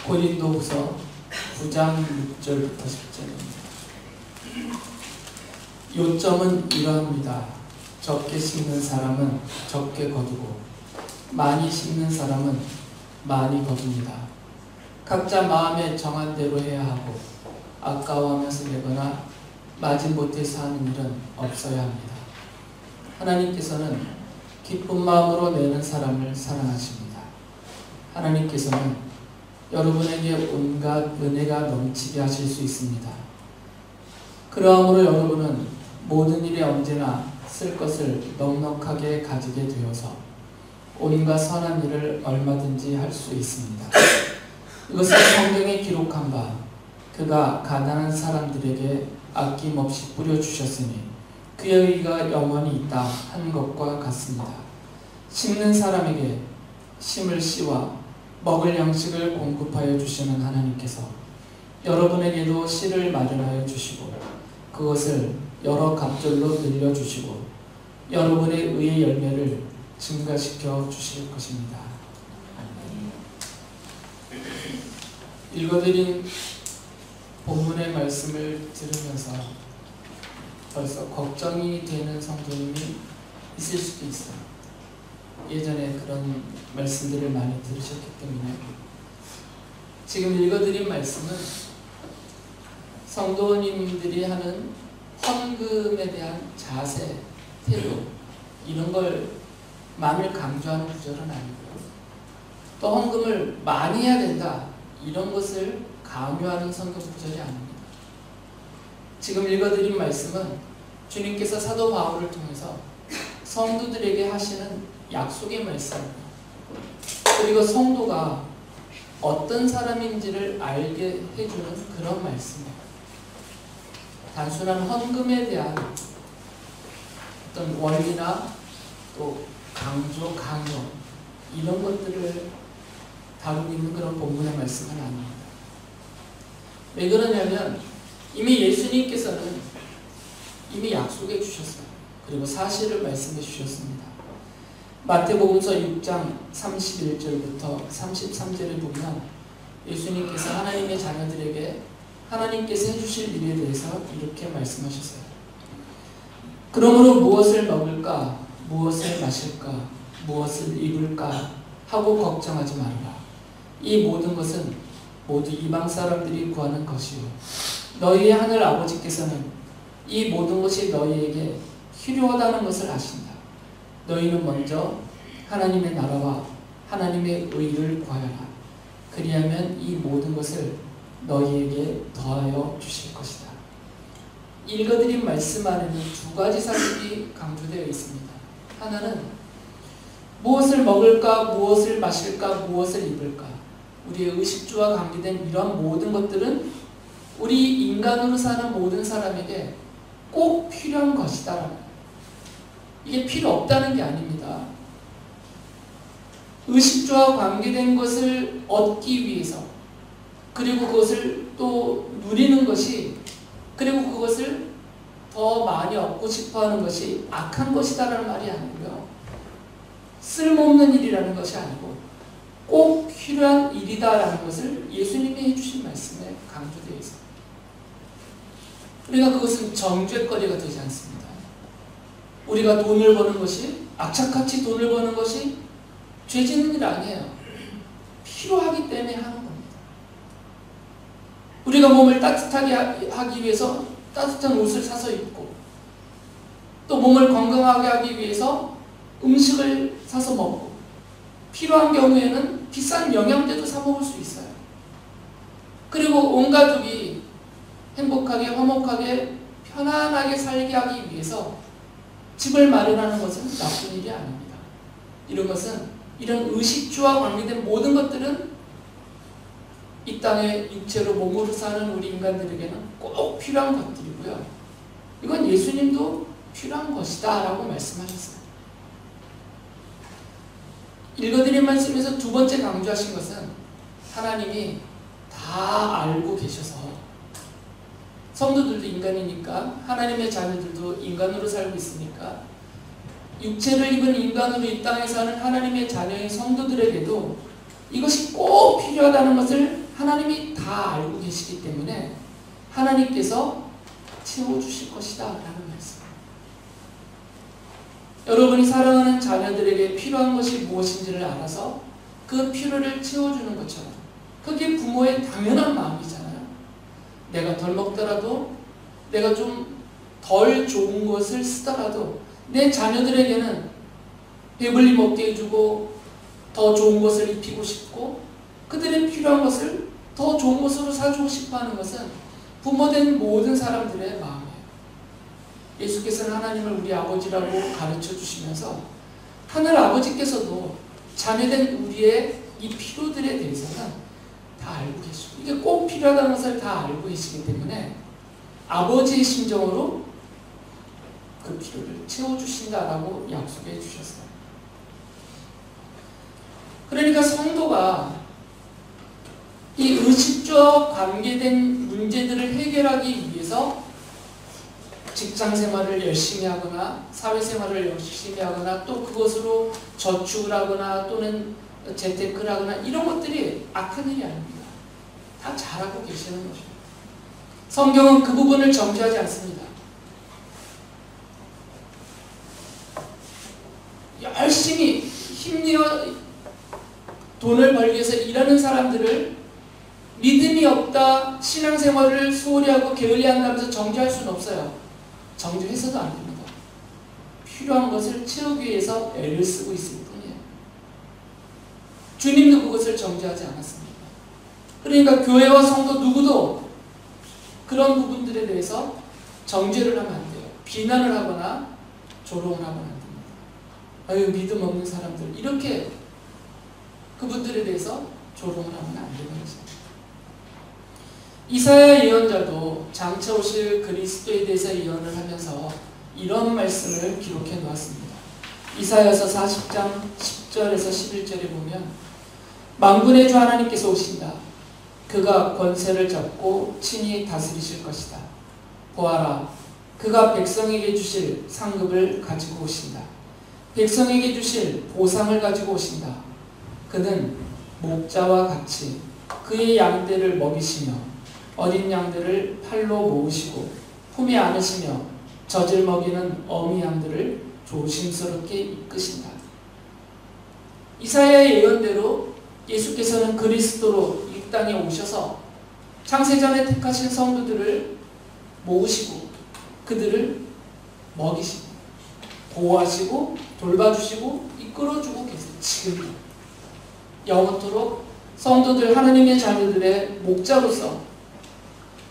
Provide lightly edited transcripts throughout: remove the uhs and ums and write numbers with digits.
고린도후서 9장 6절부터 10절입니다. 요점은 이러합니다. 적게 심는 사람은 적게 거두고 많이 심는 사람은 많이 거둡니다. 각자 마음에 정한 대로 해야 하고 아까워하면서 내거나 마지못해서 하는 일은 없어야 합니다. 하나님께서는 기쁜 마음으로 내는 사람을 사랑하십니다. 하나님께서는 여러분에게 온갖 은혜가 넘치게 하실 수 있습니다. 그러므로 여러분은 모든 일에 언제나 쓸 것을 넉넉하게 가지게 되어서 온갖 선한 일을 얼마든지 할 수 있습니다. 이것은 성경에 기록한 바 그가 가난한 사람들에게 아낌없이 뿌려주셨으니 그의 의가 영원히 있다 한 것과 같습니다. 심는 사람에게 심을 씨와 먹을 양식을 공급하여 주시는 하나님께서 여러분에게도 씨를 마련하여 주시고 그것을 여러 갑절로 늘려주시고 여러분의 의의 열매를 증가시켜 주실 것입니다. 읽어드린 본문의 말씀을 들으면서 벌써 걱정이 되는 성도님이 있을 수도 있어요. 예전에 그런 말씀들을 많이 들으셨기 때문에 지금 읽어드린 말씀은 성도님들이 하는 헌금에 대한 자세, 태도 이런 걸 만을 강조하는 구절은 아니고요. 또 헌금을 많이 해야 된다 이런 것을 강요하는 성경 구절이 아닙니다. 지금 읽어드린 말씀은 주님께서 사도 바울을 통해서 성도들에게 하시는 약속의 말씀입니다. 그리고 성도가 어떤 사람인지를 알게 해주는 그런 말씀이에요. 단순한 헌금에 대한 어떤 원리나 또 강조, 강요 이런 것들을 다루고 있는 그런 본문의 말씀은 아닙니다. 왜 그러냐면 이미 예수님께서는 이미 약속해 주셨어요. 그리고 사실을 말씀해 주셨습니다. 마태복음서 6장 31절부터 33절에 보면 예수님께서 하나님의 자녀들에게 하나님께서 해주실 일에 대해서 이렇게 말씀하셨어요. 그러므로 무엇을 먹을까, 무엇을 마실까, 무엇을 입을까 하고 걱정하지 말라. 이 모든 것은 모두 이방 사람들이 구하는 것이요 너희의 하늘 아버지께서는 이 모든 것이 너희에게 필요하다는 것을 아신다. 너희는 먼저 하나님의 나라와 하나님의 의를 구하여라. 그리하면 이 모든 것을 너희에게 더하여 주실 것이다. 읽어드린 말씀 안에는 두 가지 사실이 강조되어 있습니다. 하나는 무엇을 먹을까, 무엇을 마실까, 무엇을 입을까 우리의 의식주와 관계된 이러한 모든 것들은 우리 인간으로 사는 모든 사람에게 꼭 필요한 것이다. 이게 필요 없다는 게 아닙니다. 의식주와 관계된 것을 얻기 위해서 그리고 그것을 또 누리는 것이 그리고 그것을 더 많이 얻고 싶어하는 것이 악한 것이다라는 말이 아니고요. 쓸모없는 일이라는 것이 아니고 꼭 필요한 일이다라는 것을 예수님이 해주신 말씀에 강조되어 있습니다. 우리가 그것은 정죄거리가 되지 않습니다. 우리가 돈을 버는 것이 악착같이 돈을 버는 것이 죄짓는 일 아니에요. 필요하기 때문에 하는 겁니다. 우리가 몸을 따뜻하게 하기 위해서 따뜻한 옷을 사서 입고 또 몸을 건강하게 하기 위해서 음식을 사서 먹고 필요한 경우에는 비싼 영양제도 사 먹을 수 있어요. 그리고 온 가족이 행복하게 화목하게 편안하게 살게 하기 위해서 집을 마련하는 것은 나쁜 일이 아닙니다. 이런 것은 이런 의식주와 관계된 모든 것들은 이 땅에 육체로 몸으로 사는 우리 인간들에게는 꼭 필요한 것들이고요. 이건 예수님도 필요한 것이다 라고 말씀하셨어요. 읽어드린 말씀에서 두 번째 강조하신 것은 하나님이 다 알고 계셔서 성도들도 인간이니까 하나님의 자녀들도 인간으로 살고 있으니까 육체를 입은 인간으로 이 땅에 사는 하나님의 자녀인 성도들에게도 이것이 꼭 필요하다는 것을 하나님이 다 알고 계시기 때문에 하나님께서 채워주실 것이다 라는 말씀. 여러분이 사랑하는 자녀들에게 필요한 것이 무엇인지를 알아서 그 필요를 채워주는 것처럼, 그게 부모의 당연한 마음이잖아요. 내가 덜 먹더라도, 내가 좀 덜 좋은 것을 쓰더라도 내 자녀들에게는 배불리 먹게 해주고 더 좋은 것을 입히고 싶고 그들의 필요한 것을 더 좋은 것으로 사주고 싶어하는 것은 부모된 모든 사람들의 마음이에요. 예수께서는 하나님을 우리 아버지라고 가르쳐 주시면서 하늘 아버지께서도 자녀된 우리의 이 필요들에 대해서는 다 알고 계시고, 이게 꼭 필요하다는 것을 다 알고 계시기 때문에 아버지의 심정으로 그 필요를 채워주신다라고 약속해 주셨어요. 그러니까 성도가 이 의식주와 관계된 문제들을 해결하기 위해서 직장생활을 열심히 하거나 사회생활을 열심히 하거나 또 그것으로 저축을 하거나 또는 재테크를 하거나 이런 것들이 악한 일이 아닙니다. 다 잘하고 계시는 거죠. 성경은 그 부분을 정죄하지 않습니다. 열심히 힘내어 돈을 벌기 위해서 일하는 사람들을 믿음이 없다, 신앙생활을 소홀히 하고 게을리한다면서 정죄할 수는 없어요. 정죄해서도 안 됩니다. 필요한 것을 채우기 위해서 애를 쓰고 있을 뿐이에요. 주님도 그것을 정죄하지 않았습니다. 그러니까 교회와 성도 누구도 그런 부분들에 대해서 정죄를 하면 안 돼요. 비난을 하거나 조롱을 하면 안 됩니다. 아유, 믿음 없는 사람들, 이렇게 그분들에 대해서 조롱을 하면 안 되는 거죠. 이사야 예언자도 장차 오실 그리스도에 대해서 예언을 하면서 이런 말씀을 기록해 놓았습니다. 이사야서 40장 10절에서 11절에 보면 만군의 주 하나님께서 오신다. 그가 권세를 잡고 친히 다스리실 것이다. 보아라, 그가 백성에게 주실 상급을 가지고 오신다. 백성에게 주실 보상을 가지고 오신다. 그는 목자와 같이 그의 양떼를 먹이시며 어린 양들을 팔로 모으시고 품에 안으시며 젖을 먹이는 어미 양들을 조심스럽게 이끄신다. 이사야의 예언대로 예수께서는 그리스도로 이 땅에 오셔서 창세전에 택하신 성도들을 모으시고 그들을 먹이시고 보호하시고 돌봐주시고 이끌어주고 계세요. 지금도 영원토록 성도들, 하나님의 자녀들의 목자로서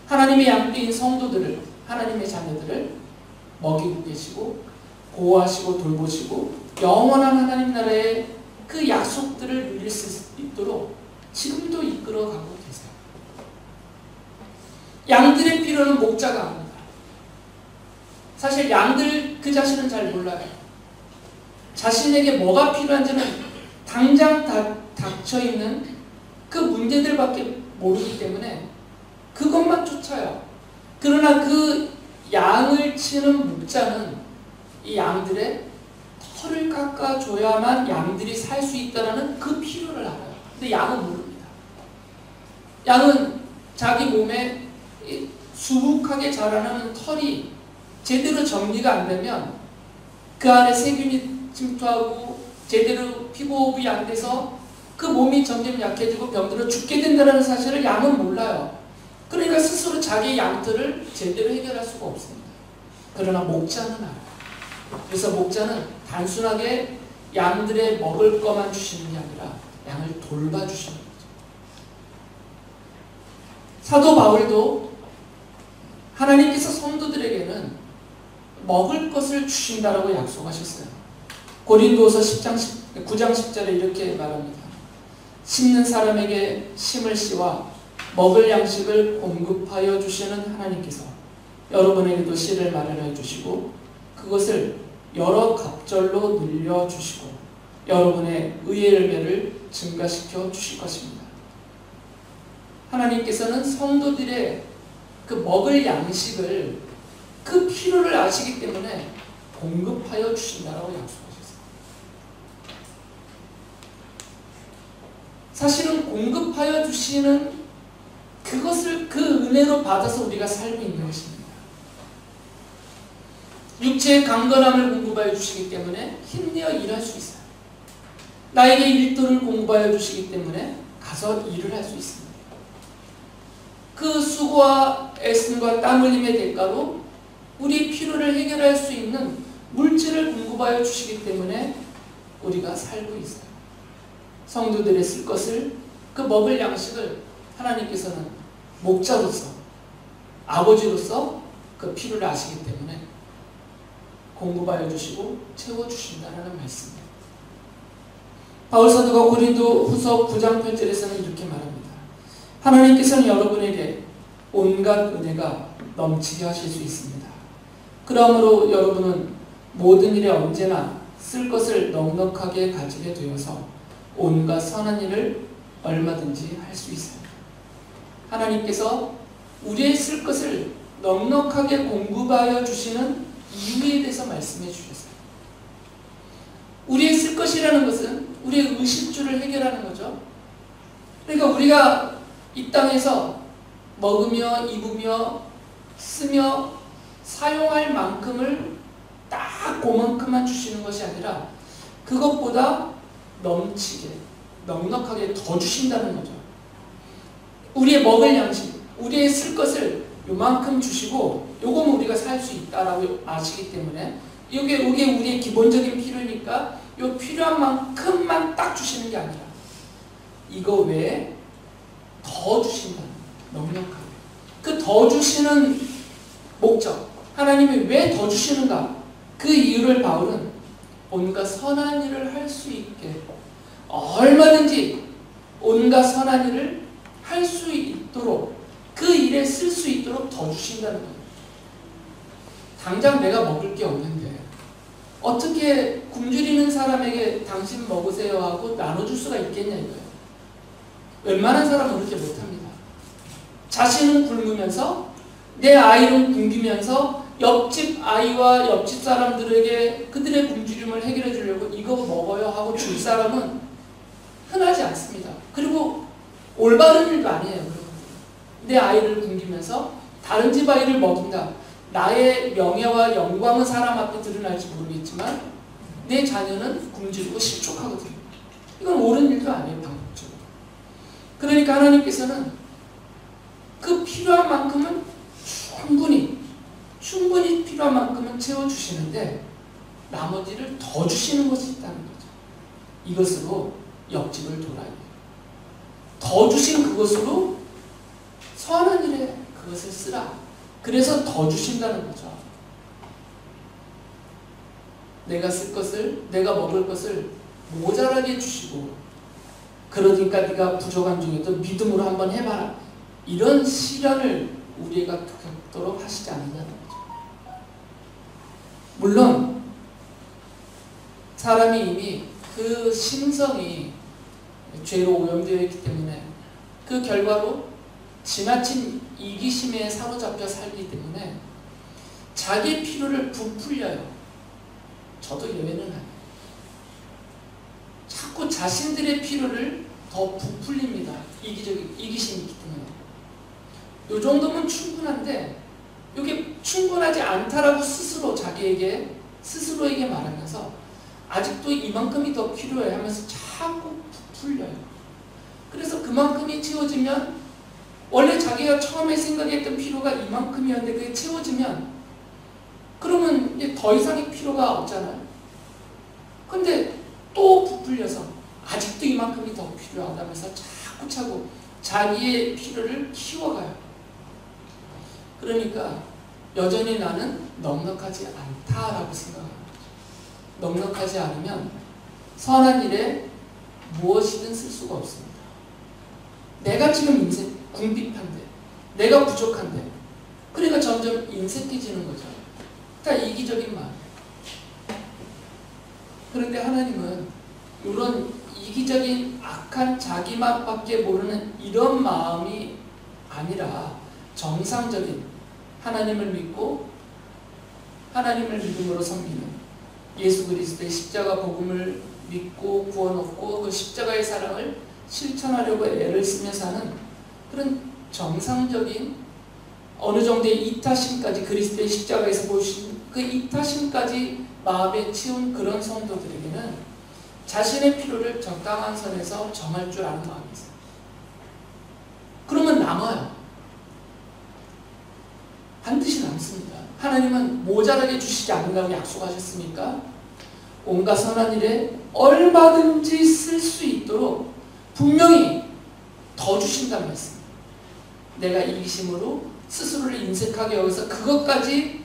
하나님의 양떼인 성도들을, 하나님의 자녀들을 먹이고 계시고 보호하시고 돌보시고 영원한 하나님 나라의 그 약속들을 누릴 수 있도록 지금도 이끌어가고 계세요. 양들의 필요는 목자가 합니다. 사실 양들 그 자신은 잘 몰라요. 자신에게 뭐가 필요한지는 당장 닥쳐있는 그 문제들밖에 모르기 때문에 그것만 쫓아요. 그러나 그 양을 치는 목자는 이 양들의 털을 깎아줘야만 양들이 살 수 있다는 그 필요를 알아요. 근데 양은 모릅니다. 양은 자기 몸에 수북하게 자라는 털이 제대로 정리가 안 되면 그 안에 세균이 침투하고 제대로 피부호흡이 안 돼서 그 몸이 점점 약해지고 병들어 죽게 된다는 사실을 양은 몰라요. 그러니까 스스로 자기의 양털을 제대로 해결할 수가 없습니다. 그러나 목자는 알아요. 그래서 목자는 단순하게 양들의 먹을 것만 주시는 게 아니라 양을 돌봐주시는 거죠. 사도 바울도 하나님께서 성도들에게는 먹을 것을 주신다라고 약속하셨어요. 고린도서 9장 10절에 이렇게 말합니다. 심는 사람에게 심을 씨와 먹을 양식을 공급하여 주시는 하나님께서 여러분에게도 씨를 마련해 주시고 그것을 여러 갑절로 늘려주시고 여러분의 의의 열매를 증가시켜 주실 것입니다. 하나님께서는 성도들의 그 먹을 양식을 그 필요를 아시기 때문에 공급하여 주신다라고 약속하셨어요. 사실은 공급하여 주시는 그것을 그 은혜로 받아서 우리가 살고 있는 것입니다. 육체의 강건함을 공급하여 주시기 때문에 힘내어 일할 수 있어요. 나에게 일도를 공급하여 주시기 때문에 가서 일을 할 수 있습니다. 그 수고와 애씀과 땀 흘림의 대가로 우리 필요를 해결할 수 있는 물질을 공급하여 주시기 때문에 우리가 살고 있어요. 성도들의 쓸 것을, 그 먹을 양식을 하나님께서는 목자로서, 아버지로서 그 필요를 아시기 때문에 공급하여 주시고 채워주신다는 말씀입니다. 바울 사도가 고린도 후서 9장 8절에서는 이렇게 말합니다. 하나님께서는 여러분에게 온갖 은혜가 넘치게 하실 수 있습니다. 그러므로 여러분은 모든 일에 언제나 쓸 것을 넉넉하게 가지게 되어서 온갖 선한 일을 얼마든지 할 수 있어요. 하나님께서 우리의 쓸 것을 넉넉하게 공급하여 주시는 이유에 대해서 말씀해 주셨어요. 우리의 쓸 것이라는 것은 우리의 의식주를 해결하는 거죠. 그러니까 우리가 이 땅에서 먹으며 입으며 쓰며 사용할 만큼을 딱 그만큼만 주시는 것이 아니라 그것보다 넘치게 넉넉하게 더 주신다는 거죠. 우리의 먹을 양식, 우리의 쓸 것을 요만큼 주시고 요거는 우리가 살 수 있다라고 아시기 때문에 이게 우리의 기본적인 필요니까 요 필요한 만큼만 딱 주시는 게 아니라 이거 외에 더 주신다는 거예요. 넉넉하게. 그 더 주시는 목적, 하나님이 왜 더 주시는가? 그 이유를 바울은 온갖 선한 일을 할 수 있게 얼마든지 온갖 선한 일을 할 수 있도록 그 일에 쓸 수 있도록 더 주신다는 거예요. 당장 내가 먹을 게 없는데 어떻게 굶주리는 사람에게 당신 먹으세요 하고 나눠줄 수가 있겠냐 이거예요. 웬만한 사람은 그렇게 못합니다. 자신은 굶으면서 내 아이는 굶기면서 옆집 아이와 옆집 사람들에게 그들의 굶주림을 해결해 주려고 이거 먹어요 하고 줄 사람은 흔하지 않습니다. 그리고 올바른 일도 아니에요. 내 아이를 굶기면서 다른 집 아이를 먹인다. 나의 명예와 영광은 사람 앞에 드러날지 모르겠지만 내 자녀는 굶주리고 실족하거든요. 이건 옳은 일도 아니에요. 방법적으로. 그러니까 하나님께서는 그 필요한 만큼은 충분히 필요한 만큼은 채워주시는데 나머지를 더 주시는 것이 있다는 거죠. 이것으로 옆집을 돌아야 돼요. 더 주신 그것으로 선한 일에 그것을 쓰라. 그래서 더 주신다는 거죠. 내가 쓸 것을, 내가 먹을 것을 모자라게 주시고 그러니까 네가 부족한 중에도 믿음으로 한번 해봐라. 이런 시련을 우리가 겪도록 하시지 않는다는 거죠. 물론 사람이 이미 그 심성이 죄로 오염되어 있기 때문에 그 결과로 지나친 이기심에 사로잡혀 살기 때문에 자기 필요를 부풀려요. 저도 예외는 아니에요. 자꾸 자신들의 필요를 더 부풀립니다. 이기심이 있기 때문에. 요 정도면 충분한데 이게 충분하지 않다라고 스스로에게 말하면서 아직도 이만큼이 더 필요해 하면서 자꾸 부풀려요. 그래서 그만큼이 채워지면 원래 자기가 처음에 생각했던 필요가 이만큼이었는데 그게 채워지면 그러면 이제 더 이상의 필요가 없잖아요. 근데 또 부풀려서 아직도 이만큼이 더 필요하다면서 자꾸 자기의 필요를 키워가요. 그러니까 여전히 나는 넉넉하지 않다라고 생각합니다. 넉넉하지 않으면 선한 일에 무엇이든 쓸 수가 없습니다. 내가 지금 인생 궁핍한데, 내가 부족한데, 그러니까 점점 인색해지는 거죠. 다 이기적인 마음. 그런데 하나님은 이런 이기적인 악한 자기 맛밖에 모르는 이런 마음이 아니라 정상적인 하나님을 믿고 하나님을 믿음으로 섬기는 예수 그리스도의 십자가 복음을 믿고 구원 얻고 그 십자가의 사랑을 실천하려고 애를 쓰며 사는 그런 정상적인 어느 정도의 이타심까지 그리스도의 십자가에서 보신 그 이타심까지 마음에 채운 그런 성도들에게는 자신의 필요를 적당한 선에서 정할 줄 아는 마음이 있어요. 그러면 남아요. 반드시 남습니다. 하나님은 모자라게 주시지 않는다고 약속하셨으니까 온갖 선한 일에 얼마든지 쓸 수 있도록 분명히 더 주신다는 말씀. 내가 이기심으로 스스로를 인색하게 여기서 그것까지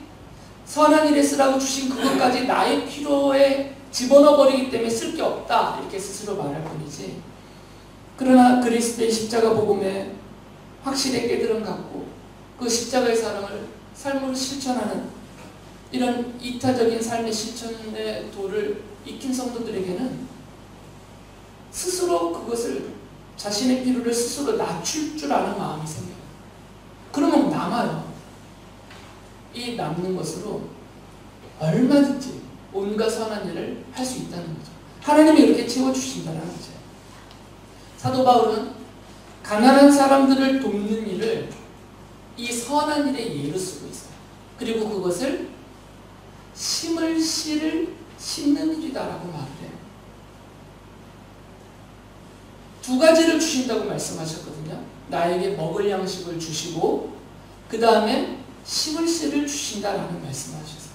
선한 일에 쓰라고 주신 그것까지 나의 필요에 집어넣어버리기 때문에 쓸 게 없다 이렇게 스스로 말할 뿐이지, 그러나 그리스도의 십자가 복음에 확실히 깨달음 갖고 그 십자가의 사랑을 삶으로 실천하는 이런 이타적인 삶의 실천의 도를 익힌 성도들에게는 스스로 그것을 자신의 필요를 스스로 낮출 줄 아는 마음이 생겨요. 그러면 남아요. 이 남는 것으로 얼마든지 온갖 선한 일을 할 수 있다는 거죠. 하나님이 이렇게 채워주신다는 거죠. 사도 바울은 가난한 사람들을 돕는 일을 이 선한 일의 예로 쓰고 있어요. 그리고 그것을 심을 씨를 심는 일이다라고 말을 해요. 두 가지를 주신다고 말씀하셨거든요. 나에게 먹을 양식을 주시고 그 다음에 심을 씨를 주신다라는 말씀하셨어요.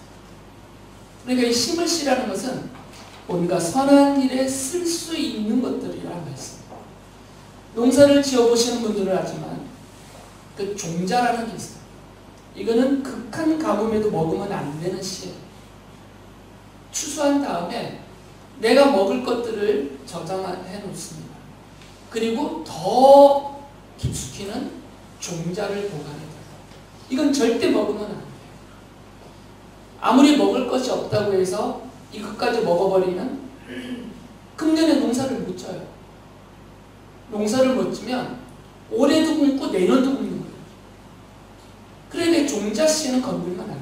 그러니까 이 심을 씨라는 것은 온갖 선한 일에 쓸 수 있는 것들이라는 말씀이에요. 농사를 지어보시는 분들은 알지만 그 종자라는 게 있어요. 이거는 극한 가뭄에도 먹으면 안 되는 씨예요. 추수한 다음에 내가 먹을 것들을 저장해 놓습니다. 그리고 더 깊숙이는 종자를 보관해둬요. 이건 절대 먹으면 안 돼요. 아무리 먹을 것이 없다고 해서 이것까지 먹어버리면 금년에 농사를 못 져요. 농사를 못 지면 올해도 굶고 내년도 굶는 거예요. 그러니까 종자 씨는 건들면 안 돼요.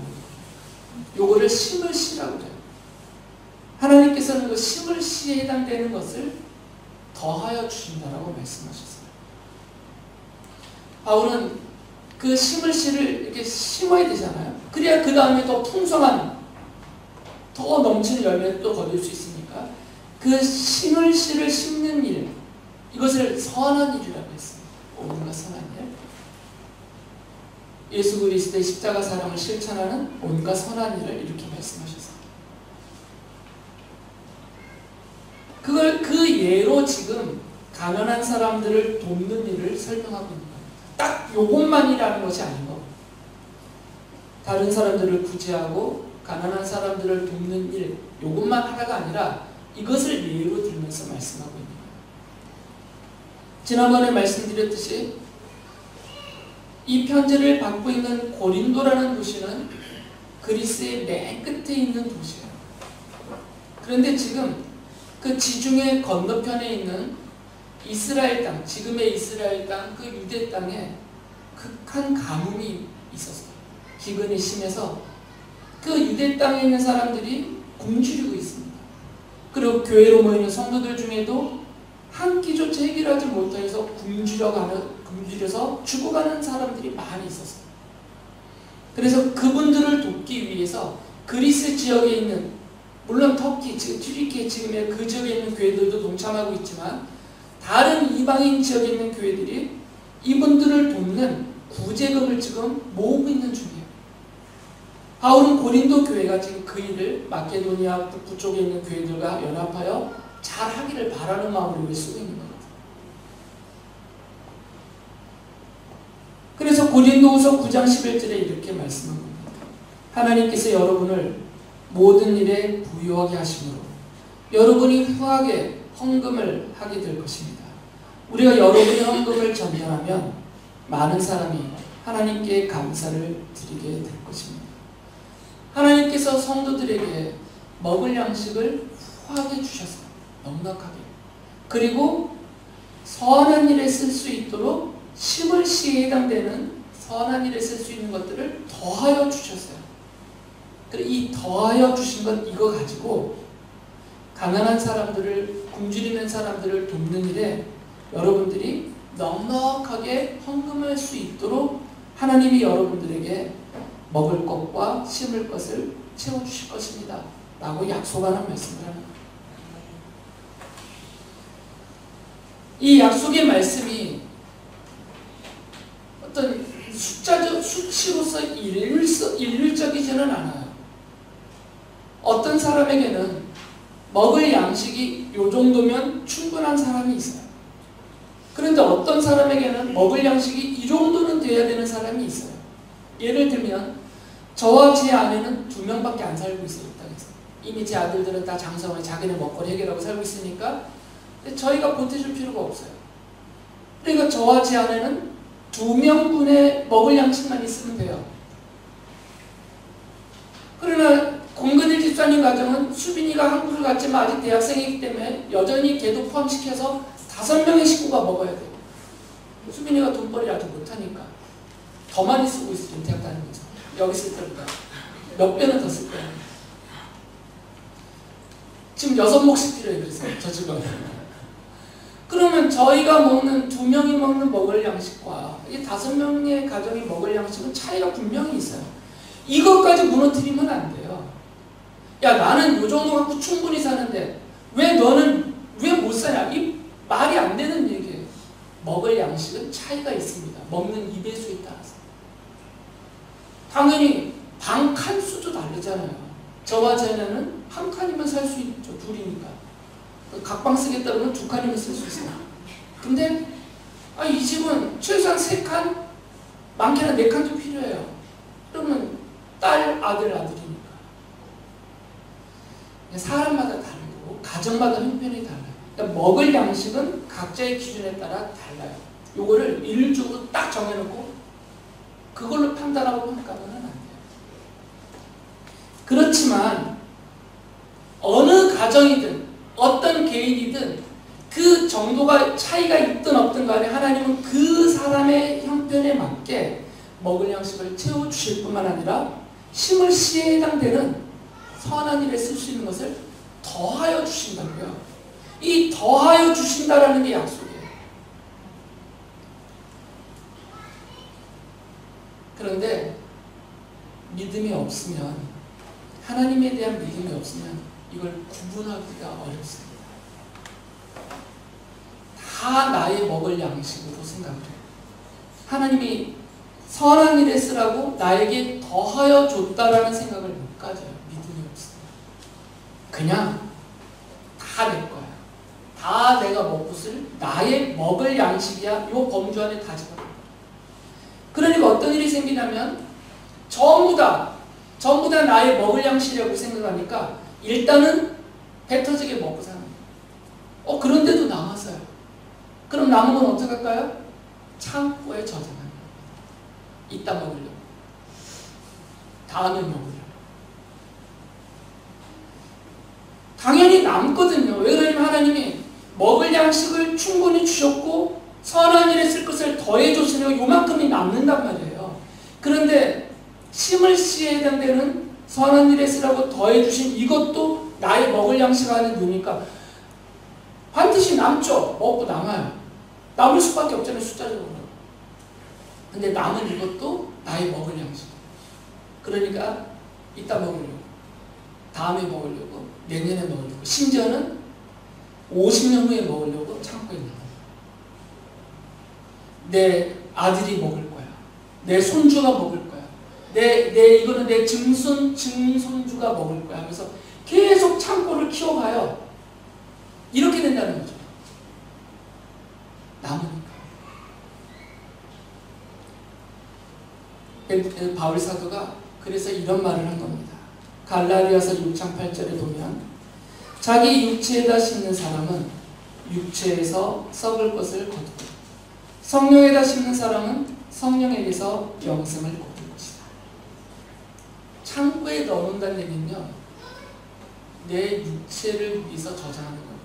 요거를 심을 씨라고 해요. 하나님께서는 그 심을 씨에 해당되는 것을 더하여 주신다라고 말씀하셨어요. 바울은 그 심을 씨를 이렇게 심어야 되잖아요. 그래야 그 다음에 더 풍성한, 더 넘치는 열매를 또 거둘 수 있으니까 그 심을 씨를 심는 일, 이것을 선한 일이라고 했습니다. 온갖 선한 일. 예수 그리스도의 십자가 사랑을 실천하는 온갖 선한 일을 이렇게 말씀하셨어요. 그걸 그 예로 지금 가난한 사람들을 돕는 일을 설명하고 있는 겁니다. 딱 요것만이라는 것이 아닌 거. 다른 사람들을 구제하고 가난한 사람들을 돕는 일, 요것만 하나가 아니라 이것을 예로 들면서 말씀하고 있는 거예요. 지난번에 말씀드렸듯이 이 편지를 받고 있는 고린도라는 도시는 그리스의 맨 끝에 있는 도시예요. 그런데 지금 그 지중해 건너편에 있는 이스라엘 땅, 지금의 이스라엘 땅, 그 유대 땅에 극한 가뭄이 있었어요. 기근이 심해서 그 유대 땅에 있는 사람들이 굶주리고 있습니다. 그리고 교회로 모이는 성도들 중에도 한 끼조차 해결하지 못해서 굶주려서 죽어가는 사람들이 많이 있었어요. 그래서 그분들을 돕기 위해서 그리스 지역에 있는, 물론 터키, 지금 튀르키예 지금의 그 지역에 있는 교회들도 동참하고 있지만 다른 이방인 지역에 있는 교회들이 이분들을 돕는 구제금을 지금 모으고 있는 중이에요. 바울은 고린도 교회가 지금 그 일을 마케도니아 북부 쪽에 있는 교회들과 연합하여 잘 하기를 바라는 마음으로 쓰고 있는 겁니다. 그래서 고린도후서 9장 11절에 이렇게 말씀한 겁니다. 하나님께서 여러분을 모든 일에 부유하게 하심으로 여러분이 후하게 헌금을 하게 될 것입니다. 우리가 여러분의 헌금을 전달하면 많은 사람이 하나님께 감사를 드리게 될 것입니다. 하나님께서 성도들에게 먹을 양식을 후하게 주셨어요. 넉넉하게. 그리고 선한 일에 쓸 수 있도록 심을 씨에 해당되는 선한 일에 쓸 수 있는 것들을 더하여 주셨어요. 이 더하여 주신 것 이거 가지고 가난한 사람들을, 굶주리는 사람들을 돕는 일에 여러분들이 넉넉하게 헌금할 수 있도록 하나님이 여러분들에게 먹을 것과 심을 것을 채워주실 것입니다. 라고 약속하는 말씀을 하는 거예요. 이 약속의 말씀이 어떤 수치로서 일률적이지는 않아요. 어떤 사람에게는 먹을 양식이 요 정도면 충분한 사람이 있어요. 그런데 어떤 사람에게는 먹을 양식이 이 정도는 돼야 되는 사람이 있어요. 예를 들면 저와 제 아내는 2명밖에 안 살고 있어요. 이 땅에서. 이미 제 아들들은 다 장성을 자기네 먹거리 해결하고 살고 있으니까 저희가 보태줄 필요가 없어요. 그러니까 저와 제 아내는 2명분의 먹을 양식만 있으면 돼요. 그러나 공근일 집사님 가정은 수빈이가 한국을 갔지만 아직 대학생이기 때문에 여전히 걔도 포함시켜서 5명의 식구가 먹어야 돼요. 수빈이가 돈벌이를 아직 못하니까 더 많이 쓰고 있어요. 대학 다니면서. 여기 쓸 때보다 몇 배는 더 쓸 거예요. 지금 6몫이 필요해요. 그래서 저 집은. 그러면 저희가 먹는 2명이 먹는 먹을 양식과 이 5명의 가정이 먹을 양식은 차이가 분명히 있어요. 이것까지 무너뜨리면 안 돼요. 야, 나는 요 정도 갖고 충분히 사는데 왜 너는 왜 못 사냐? 이 말이 안 되는 얘기예요. 먹을 양식은 차이가 있습니다. 먹는 입의 수에 따라서. 당연히 방 칸 수도 다르잖아요. 저와 쟤네는 한 칸이면 살 수 있죠. 둘이니까. 각 방 쓰겠다 그러면 2칸이면 쓸 수 있어요. 근데 이 집은 최소한 3칸, 많게는 4칸도 필요해요. 그러면 딸, 아들이니까. 사람마다 다르고 가정마다 형편이 달라요. 그러니까 먹을 양식은 각자의 기준에 따라 달라요. 요거를 일률적으로 딱 정해놓고 그걸로 판단하고 평가하면 안 돼요. 그렇지만 어느 가정이든 어떤 개인이든 그 정도가 차이가 있든 없든 간에 하나님은 그 사람의 형편에 맞게 먹을 양식을 채워주실 뿐만 아니라 심을 시에 해당되는 선한 일에 쓸 수 있는 것을 더하여 주신다고요. 이 더하여 주신다라는 게 약속이에요. 그런데 믿음이 없으면, 하나님에 대한 믿음이 없으면 이걸 구분하기가 어렵습니다. 다 나의 먹을 양식으로 생각을 해요. 하나님이 선한 일에 쓰라고 나에게 더하여 줬다라는 생각을 못 가져요. 믿음이 없습니다. 그냥 다 내 거야. 다 내가 먹고 쓸 나의 먹을 양식이야. 요 범주 안에 다 집어넣어요. 그러니까 어떤 일이 생기냐면 전부 다 나의 먹을 양식이라고 생각하니까 일단은 배 터지게 먹고 사는 거예요. 그런데도 남았어요. 그럼 남은 건 어떻게 할까요? 창고에 저장하는 거예요. 이따 먹으려고. 다음에 먹으려고. 당연히 남거든요. 왜 그러냐면 하나님이 먹을 양식을 충분히 주셨고 선한 일에 쓸 것을 더해줬으니 요만큼이 남는단 말이에요. 그런데 심을 시에 해당되는 선한 일에 쓰라고 더해주신 이것도 나의 먹을 양식 안에 넣으니까 반드시 남죠. 먹고 남아요. 남을 수밖에 없잖아요. 숫자적으로. 근데 남은 이것도 나의 먹을 양식. 그러니까 이따 먹으려고, 다음에 먹으려고, 내년에 먹으려고, 심지어는 50년 후에 먹으려고 창고에 넣어요. 내 아들이 먹을 거야. 내 손주가 먹을 거야. 이거는 내 증손주가 먹을 거야 하면서 계속 창고를 키워가요. 이렇게 된다는 거죠. 남으니까. 바울 사도가 그래서 이런 말을 한 겁니다. 갈라디아서 6장 8절에 보면 자기 육체에다 심는 사람은 육체에서 썩을 것을 거두고 성령에다 심는 사람은 성령에게서 영생을 거둘 것이다. 창고에 넣어놓는다는 얘기는요, 내 육체를 위해서 저장하는 거거든요.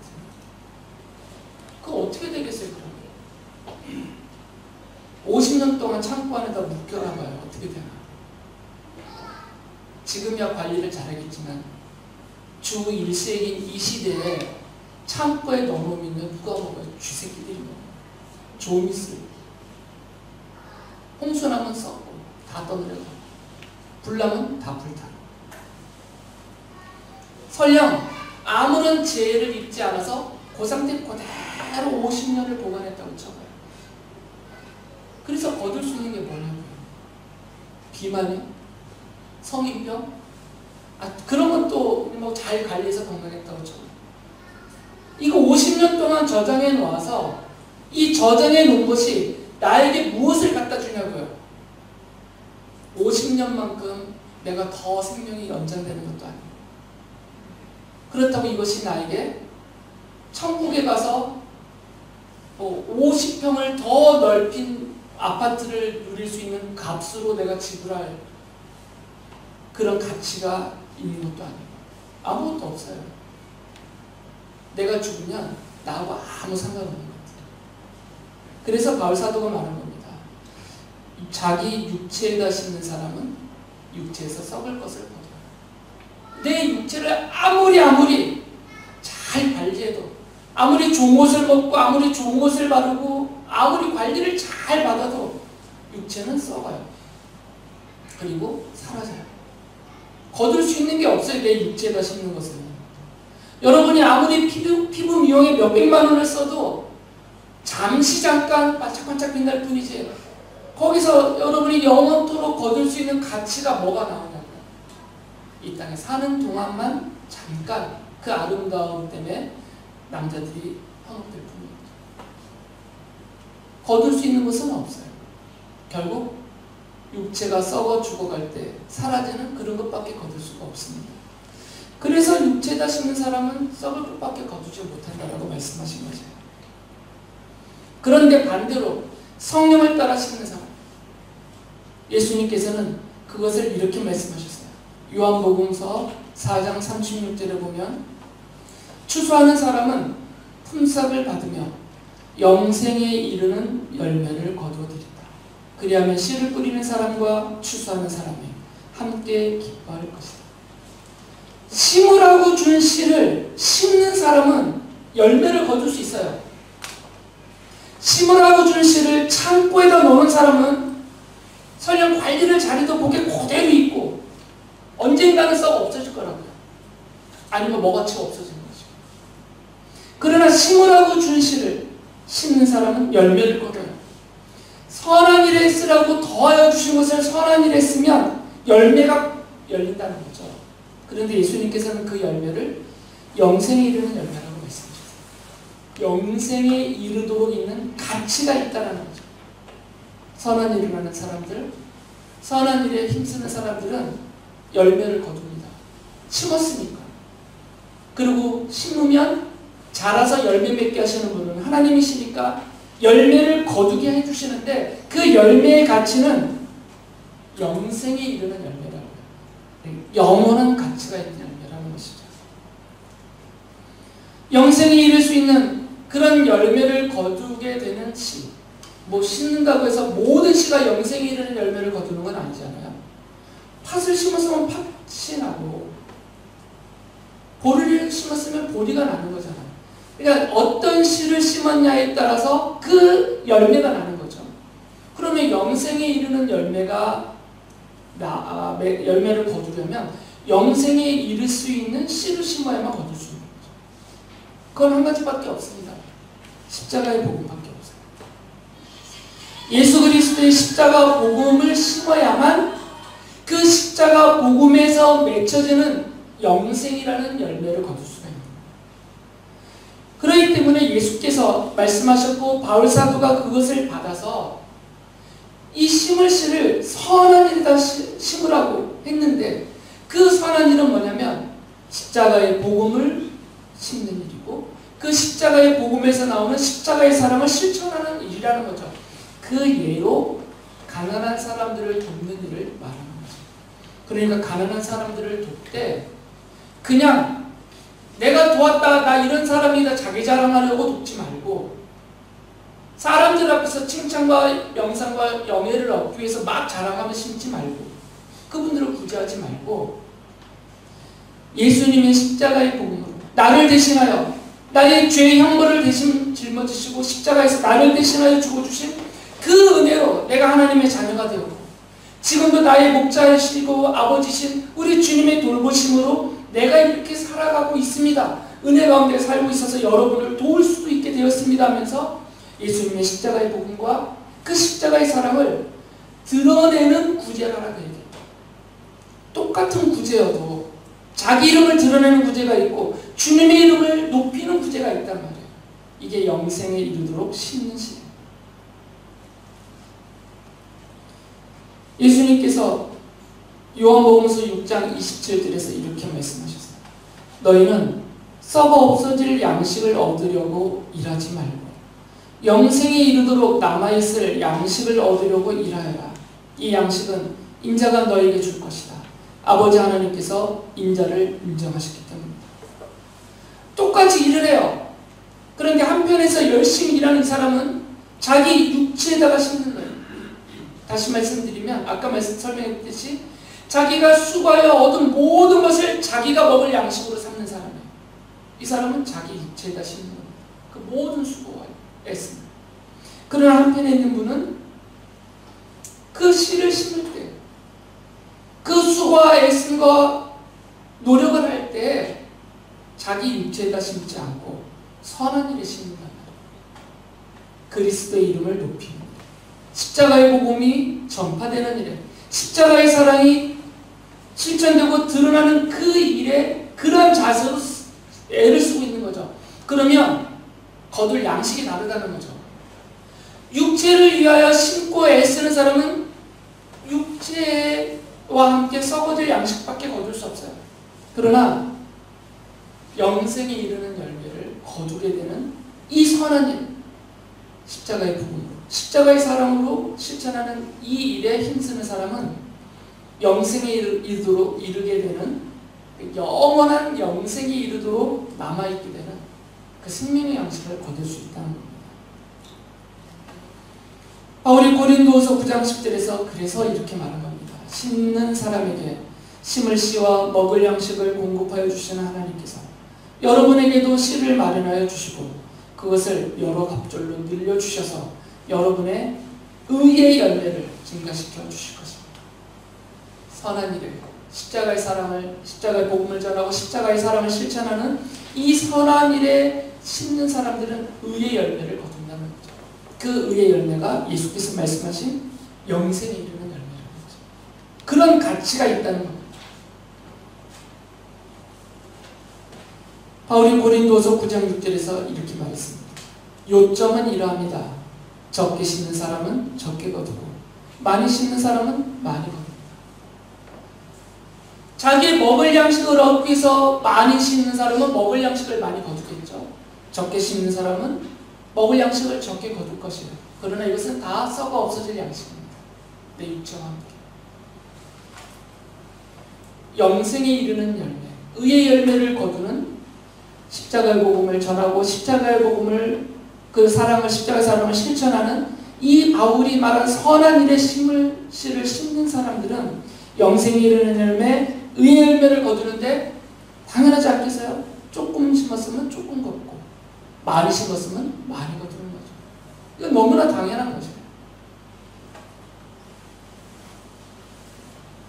그거 어떻게 되겠어요, 그러면? 50년 동안 창고 안에다 묶여놔봐요. 어떻게 되나? 지금이야 관리를 잘하겠지만 주 1세기인 이 시대에 창고에 넣어놓으면 누가 먹어요? 쥐새끼들이 먹어요. 좀이 쓰고, 홍수나면 썩고 다 떠내려가고, 불나면 다 불타고. 설령 아무런 죄를 입지 않아서 그 상태 그대로 50년을 보관했다고 쳐봐요. 그래서 거둘 수 있는 게 뭐냐고요? 비만이요? 성인병? 그런 건 또 뭐 잘 관리해서 건강했다고 쳐봐요. 이거 50년 동안 저장해 놓아서 이 저장해 놓은 것이 나에게 무엇을 갖다 주냐고요? 50년만큼 내가 더 생명이 연장되는 것도 아니고, 그렇다고 이것이 나에게 천국에 가서 50평을 더 넓힌 아파트를 누릴 수 있는 값으로 내가 지불할 그런 가치가 있는 것도 아니고, 아무것도 없어요. 내가 죽으면 나하고 아무 상관없는 것 같아요. 그래서 바울 사도가 말한 겁니다. 자기 육체에다 심는 사람은 육체에서 썩을 것을 거둬요. 내 육체를 아무리 잘 관리해도, 아무리 좋은 것을 먹고 아무리 좋은 것을 바르고 아무리 관리를 잘 받아도 육체는 썩어요. 그리고 사라져요. 거둘 수 있는 게 없어요. 내 육체에다 심는 것은. 여러분이 아무리 피부 미용에 몇백만 원을 써도 잠시 잠깐 반짝반짝 빛날 뿐이지, 거기서 여러분이 영원토록 거둘 수 있는 가치가 뭐가 나오냐고요. 이 땅에 사는 동안만 잠깐 그 아름다움 때문에 남자들이 현혹될 뿐입니다. 거둘 수 있는 것은 없어요. 결국 육체가 썩어 죽어갈 때 사라지는 그런 것밖에 거둘 수가 없습니다. 그래서 육체에다 심는 사람은 썩을 것밖에 거두지 못한다라고 말씀하신 거죠. 그런데 반대로 성령을 따라 심는 사람, 예수님께서는 그것을 이렇게 말씀하셨어요. 요한복음서 4장 36절에 보면, 추수하는 사람은 품삯을 받으며 영생에 이르는 열매를 거두어들이다. 그리하면 씨를 뿌리는 사람과 추수하는 사람이 함께 기뻐할 것이다. 심으라고 준 씨를 심는 사람은 열매를 거둘 수 있어요. 심으라고 준 씨를 창고에다 넣은 사람은 설령 관리를 잘해도 그게 그대로 있고 언젠가는 썩어 없어질 거라고요. 아니면 뭐가치가 없어지는 거죠. 그러나 심으라고 준 씨를 심는 사람은 열매를 거둬요. 선한 일에 쓰라고 더하여 주신 것을 선한 일에 쓰면 열매가 열린다는 거죠. 그런데 예수님께서는 그 열매를 영생에 이르는 열매라고 말씀하셨어요. 영생에 이르도록 있는 가치가 있다는 거죠. 선한 일을 하는 사람들, 선한 일에 힘쓰는 사람들은 열매를 거둡니다. 심었으니까. 그리고 심으면 자라서 열매 맺게 하시는 분은 하나님이시니까 열매를 거두게 해주시는데, 그 열매의 가치는 영생에 이르는 열매라고 해요. 영원한 가치가 있는 열매라는 것이죠. 영생에 이를 수 있는 그런 열매를 거두게 되는 씨, 뭐 심는다고 해서 모든 씨가 영생에 이르는 열매를 거두는 건 아니잖아요. 팥을 심었으면 팥이 나고, 보리를 심었으면 보리가 나는 거잖아요. 그러니까 어떤 씨를 심었냐에 따라서 그 열매가 나는 거죠. 그러면 영생에 이르는 열매가 열매를 거두려면 영생에 이를 수 있는 씨를 심어야만 거둘 수 있는 거죠. 그건 한 가지밖에 없습니다. 십자가의 복음밖에 없어요. 예수 그리스도의 십자가 복음을 심어야만 그 십자가 복음에서 맺혀지는 영생이라는 열매를 거둘 수가 있는 거예요. 그렇기 때문에 예수께서 말씀하셨고 바울 사도가 그것을 받아서 이 심을 씨를 선한 일에다 심으라고 했는데, 그 선한 일은 뭐냐면 십자가의 복음을 심는 일이고, 그 십자가의 복음에서 나오는 십자가의 사랑을 실천하는 일이라는 거죠. 그 예로 가난한 사람들을 돕는 일을 말하는 거죠. 그러니까 가난한 사람들을 돕되 그냥 내가 도왔다, 나 이런 사람이다 자기 자랑하려고 돕지 말고, 사람들 앞에서 칭찬과 영상과 영예를 얻기 위해서 막 자랑하며 심지 말고, 그분들을 구제하지 말고 예수님의 십자가의 복음으로 나를 대신하여 나의 죄의 형벌을 대신 짊어지시고 십자가에서 나를 대신하여 죽어주신 그 은혜로 내가 하나님의 자녀가 되었고, 지금도 나의 목자이시고 아버지신 우리 주님의 돌보심으로 내가 이렇게 살아가고 있습니다. 은혜 가운데 살고 있어서 여러분을 도울 수도 있게 되었습니다 하면서 예수님의 십자가의 복음과 그 십자가의 사랑을 드러내는 구제를 하라 그래요. 똑같은 구제여도 자기 이름을 드러내는 구제가 있고 주님의 이름을 높이는 구제가 있단 말이에요. 이게 영생에 이르도록 심는 시예요. 예수님께서 요한복음서 6장 27절에서 이렇게 말씀하셨어요. 너희는 썩어 없어질 양식을 얻으려고 일하지 말고 영생에 이르도록 남아있을 양식을 얻으려고 일하여라. 이 양식은 인자가 너에게 줄 것이다. 아버지 하나님께서 인자를 인정하셨기 때문입니다. 똑같이 일을 해요. 그런데 한편에서 열심히 일하는 사람은 자기 육체에다가 심는 거예요. 다시 말씀드리면 아까 설명했듯이 자기가 수고하여 얻은 모든 것을 자기가 먹을 양식으로 삼는 사람이에요. 이 사람은 자기 육체에다 심는 겁니다. 그 모든 수고와 애씀. 그러나 한편에 있는 분은 그 씨를 심을 때, 그 수고와 애씀과 노력을 할 때 자기 육체에다 심지 않고 선한 일에 심는다. 그리스도의 이름을 높이는 일. 십자가의 복음이 전파되는 일에 십자가의 사랑이 실천되고 드러나는 그 일에 그런 자세로 애를 쓰고 있는 거죠. 그러면 거둘 양식이 다르다는 거죠. 육체를 위하여 심고 애쓰는 사람은 육체와 함께 썩어질 양식밖에 거둘 수 없어요. 그러나 영생에 이르는 열매를 거두게 되는 이 선한 일, 십자가의 복음으로, 십자가의 사랑으로 실천하는 이 일에 힘쓰는 사람은 영생에 이르게 되는 영원한 영생에 이르도록 남아있게 되는 그 생명의 양식을 거둘 수 있다는 겁니다. 바울이 고린도후서 9장 10절에서 그래서 이렇게 말한 겁니다. 심는 사람에게 심을 씨와 먹을 양식을 공급하여 주시는 하나님께서 여러분에게도 씨를 마련하여 주시고 그것을 여러 갑절로 늘려주셔서 여러분의 의의 열매를 증가시켜 주실 것입니다. 선한 일을, 십자가의 사랑을, 십자가의 복음을 전하고 십자가의 사랑을 실천하는 이 선한 일에 심는 사람들은 의의 열매를 거둔다는 거죠. 그 의의 열매가 예수께서 말씀하신 영생에 이르는 열매라는 거죠. 그런 가치가 있다는 겁니다. 바울이 고린도서 9장 6절에서 이렇게 말했습니다. 요점은 이러합니다. 적게 심는 사람은 적게 거두고 많이 심는 사람은 많이 거둡니다. 자기 먹을 양식을 얻기 위해서 많이 심는 사람은 먹을 양식을 많이 거두겠죠. 적게 심는 사람은 먹을 양식을 적게 거둘 것이에요. 그러나 이것은 다 썩어 없어질 양식입니다. 내 육체와 함께. 영생에 이르는 열매, 의의 열매를 거두는 십자가의 복음을 전하고 십자가의 복음을 그 사랑을 십자가의 사랑을 실천하는 이 바울이 말한 선한 일에 씨를 심는 사람들은 영생에 이르는 열매, 의의 열매를 거두는데 당연하지 않겠어요? 조금 심었으면 조금 걷고 많이 심었으면 많이 거두는 거죠. 이건 너무나 당연한 거죠.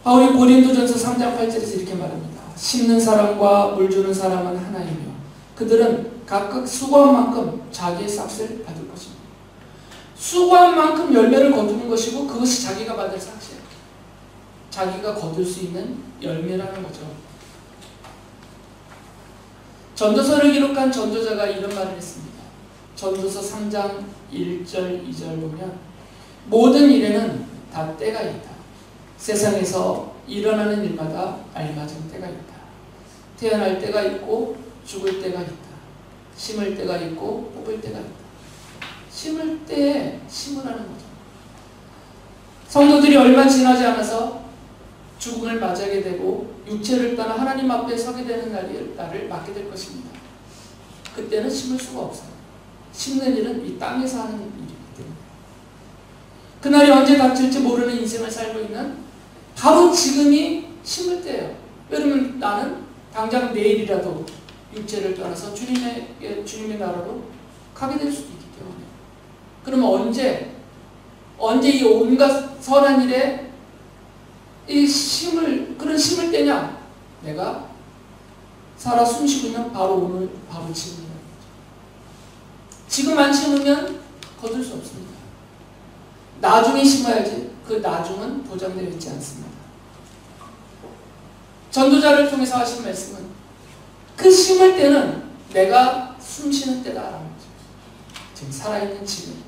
바울이 고린도전서 3장 8절에서 이렇게 말합니다. 심는 사람과 물 주는 사람은 하나이며 그들은 각각 수고한 만큼 자기의 삭을 받을 것입니다. 수고한 만큼 열매를 거두는 것이고 그것이 자기가 받을 삭이에요. 자기가 거둘 수 있는 열매라는 거죠. 전도서를 기록한 전도자가 이런 말을 했습니다. 전도서 3장 1절 2절 보면 모든 일에는 다 때가 있다. 세상에서 일어나는 일마다 알맞은 때가 있다. 태어날 때가 있고 죽을 때가 있다. 심을 때가 있고 뽑을 때가 있다. 심을 때에 심으라는 거죠. 성도들이 얼마 지나지 않아서 죽음을 맞이하게 되고 육체를 떠나 하나님 앞에 서게 되는 날을 맞게 될 것입니다. 그때는 심을 수가 없어요. 심는 일은 이 땅에서 하는 일이기 때문에. 그날이 언제 닥칠지 모르는 인생을 살고 있는 바로 지금이 심을 때예요. 왜냐면 나는 당장 내일이라도 육체를 떠나서 주님의 나라로 가게 될 수도 있기 때문에. 그러면 언제 이 온갖 선한 일에 그런 심을 때냐? 내가 살아 숨쉬고 있는 바로 오늘, 바로 지금이라는 거죠. 지금 안 심으면 거둘 수 없습니다. 나중에 심어야지. 그 나중은 보장되어 있지 않습니다. 전도자를 통해서 하신 말씀은 그 심을 때는 내가 숨쉬는 때다라는 거죠. 지금 살아있는 지금.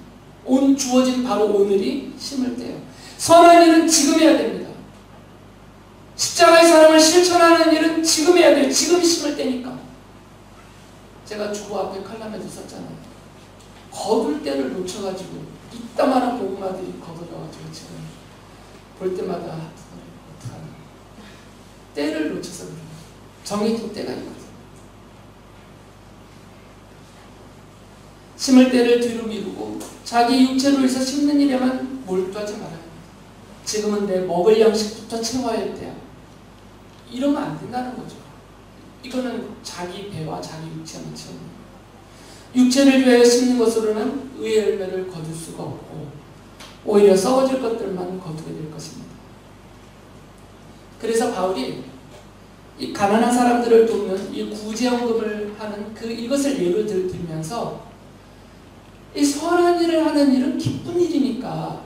주어진 바로 오늘이 심을 때예요. 선한 일은 지금 해야 됩니다. 십자가의 사랑을 실천하는 일은 지금 해야 돼요. 지금 심을 때니까. 제가 주보 앞에 칼럼에도 썼잖아요. 거둘 때를 놓쳐가지고 이따만한 고구마들이 거들어가지고 지금 볼 때마다 어떡하나. 때를 놓쳐서 그래요. 정해진 때가 있거든요. 심을 때를 뒤로 미루고 자기 육체로 해서 심는 일에만 몰두하지 말아야 합니다. 지금은 내 먹을 양식부터 채워야 할 때야. 이러면 안 된다는 거죠. 이거는 자기 배와 자기 육체만 채우는 거예요. 육체를 위하여 심는 것으로는 의의 열매를 거둘 수가 없고 오히려 썩어질 것들만 거두게 될 것입니다. 그래서 바울이 이 가난한 사람들을 돕는 이 구제헌금을 하는 이것을 예로 들면서 이 선한 일을 하는 일은 기쁜 일이니까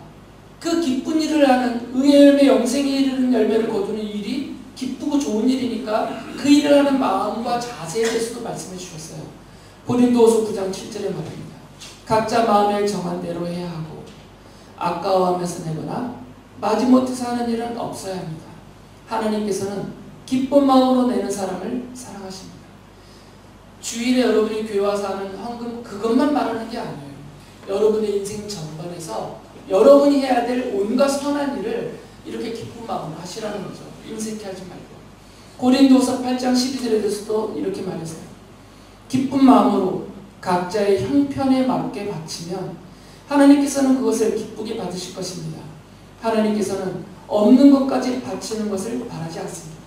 그 기쁜 일을 하는 의의 열매, 영생에 이르는 열매를 거두는 일이 기쁘고 좋은 일이니까 그 일을 하는 마음과 자세에 대해서도 말씀해 주셨어요. 고린도후서 9장 7절에 말합니다. 각자 마음에 정한 대로 해야 하고 아까워하면서 내거나 마지못해서 하는 일은 없어야 합니다. 하나님께서는 기쁜 마음으로 내는 사람을 사랑하십니다. 주일에 여러분이 교회 와서 하는 헌금 그것만 말하는 게 아니에요. 여러분의 인생 전반에서 여러분이 해야 될 온갖 선한 일을 이렇게 기쁜 마음으로 하시라는 거죠. 인색해 하지 말고. 고린도서 8장 12절에 대해서도 이렇게 말했어요. 기쁜 마음으로 각자의 형편에 맞게 바치면 하나님께서는 그것을 기쁘게 받으실 것입니다. 하나님께서는 없는 것까지 바치는 것을 바라지 않습니다.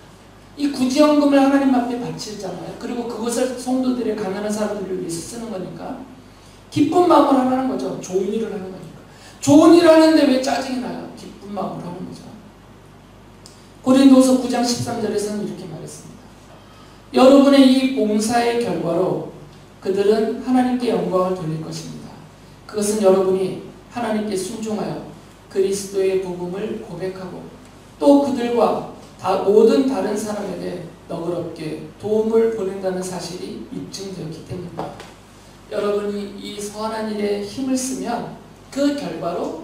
이 구제헌금을 하나님 앞에 바치잖아요. 그리고 그것을 성도들의 가난한 사람들을 위해서 쓰는 거니까 기쁜 마음으로 하라는 거죠. 좋은 일을 하는 거니까. 좋은 일을 하는데 왜 짜증이 나요? 기쁜 마음으로 하는 거죠. 고린도서 9장 13절에서는 이렇게 말했습니다. 여러분의 이 봉사의 결과로 그들은 하나님께 영광을 돌릴 것입니다. 그것은 여러분이 하나님께 순종하여 그리스도의 복음을 고백하고 또 그들과 모든 다른 사람에게 너그럽게 도움을 보낸다는 사실이 입증되었기 때문입니다. 여러분이 이 선한 일에 힘을 쓰면 그 결과로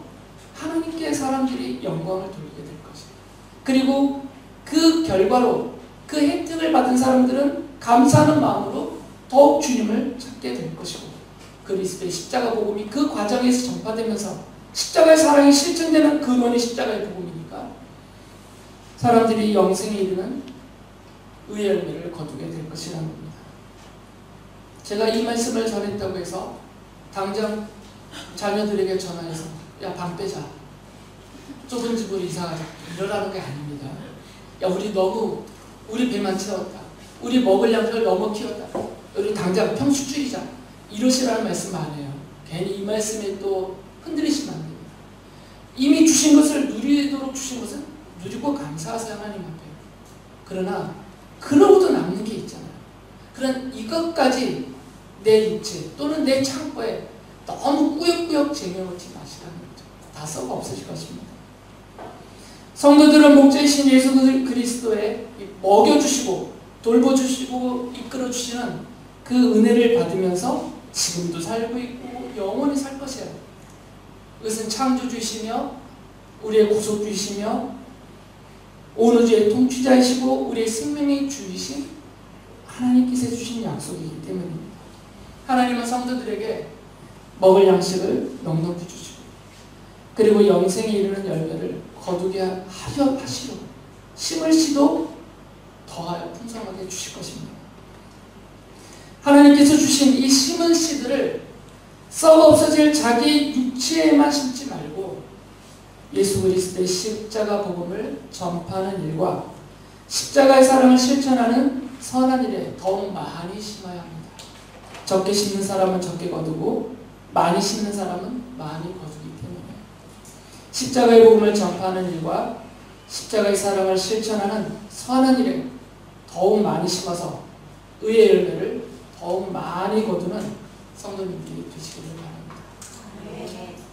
하나님께 사람들이 영광을 돌리게 될 것입니다. 그리고 그 결과로 그 혜택을 받은 사람들은 감사하는 마음으로 더욱 주님을 찾게 될 것이고 그리스도의 십자가 복음이 그 과정에서 전파되면서 십자가의 사랑이 실천되는 근원이 십자가의 복음이니까 사람들이 영생에 이르는 의의 열매를 거두게 될 것이라는 겁니다. 제가 이 말씀을 전했다고 해서 당장 자녀들에게 전화해서 야, 방 빼자. 좁은 집으로 이사가자. 이러라는 게 아닙니다. 야, 우리 배만 채웠다. 우리 먹을 양을 너무 키웠다. 우리 당장 평수 줄이자. 이러시라는 말씀 아니에요. 괜히 이 말씀에 또 흔들리시면 안 됩니다. 이미 주신 것을 누리도록 주신 것은 누리고 감사하세요, 하나님 앞에. 그러나 그러고도 남는 게 있잖아요. 그런 이것까지 내 육체 또는 내 창고에 너무 꾸역꾸역 쟁여놓지 마시라는 거죠. 다 썩어 없으실 것입니다. 성도들은 목자이신 예수 그리스도에 먹여주시고 돌보주시고 이끌어주시는 그 은혜를 받으면서 지금도 살고 있고 영원히 살 것이에요. 그것은 창조주이시며 우리의 구속주이시며 온 우주의 통치자이시고 우리의 생명의 주이신 하나님께서 주신 약속이기 때문입니다. 하나님은 성도들에게 먹을 양식을 넉넉히 주시고 그리고 영생에 이르는 열매를 거두게 하시려 심을 씨도 더하여 풍성하게 주실 것입니다. 하나님께서 주신 이 심은 씨들을 썩어 없어질 자기 육체에만 심지 말고 예수 그리스도의 십자가 복음을 전파하는 일과 십자가의 사랑을 실천하는 선한 일에 더욱 많이 심어야 합니다. 적게 심는 사람은 적게 거두고 많이 심는 사람은 많이 거두기 때문에 십자가의 복음을 전파하는 일과 십자가의 사랑을 실천하는 선한 일에 더욱 많이 심어서 의의 열매를 더욱 많이 거두는 성도님들이 되시기를 바랍니다.